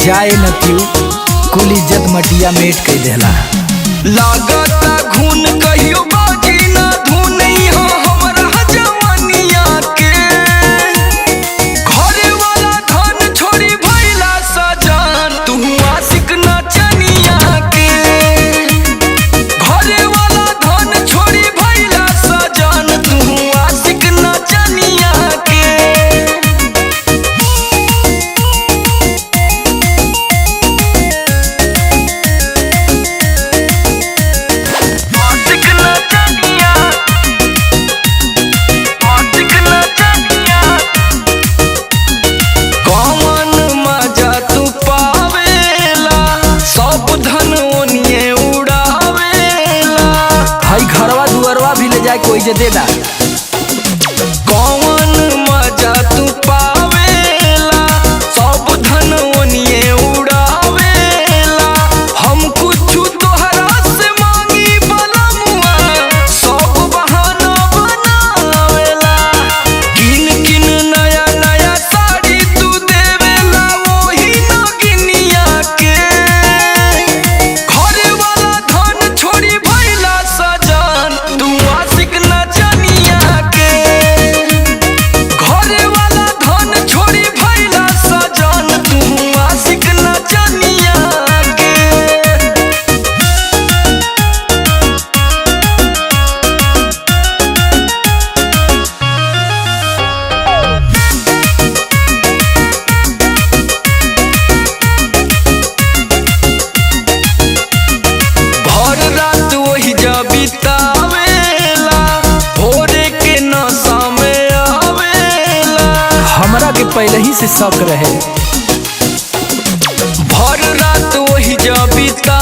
जाए न क्यों कुल इज्जत मटिया मेट कह देला। लागता घून कहियो बाजी ना धुनई हो हमरा जवानिया के। घरे वाला धन छोड़ी भइला सजान तू आशिक नचनिया के। घरे वाला धन छोड़ी भइला सजान तू आशिक नचनिया के। घरवा दुअरवा भी ले जाए कोई जे देदा। कौन मजा तू पावेला सब धन ओनिए उड़ावेला। हम कुछ तोहरा से मांगी बलमुआ सब बहाना बनावेला। किन किन नया नया साड़ी तू देवेला वही नगिनिया के। घरे वाला धन छोड़ी भइला सजान तू आशिक नचनिया के। घरे वाला धन छोड़ी भइला सजान तू आशिक नचनिया के। भर रात वही जा बितावेला भोरे के नशा में आवेला। हमरा के पहले ही से शक रहे। भर रात वही जा बिता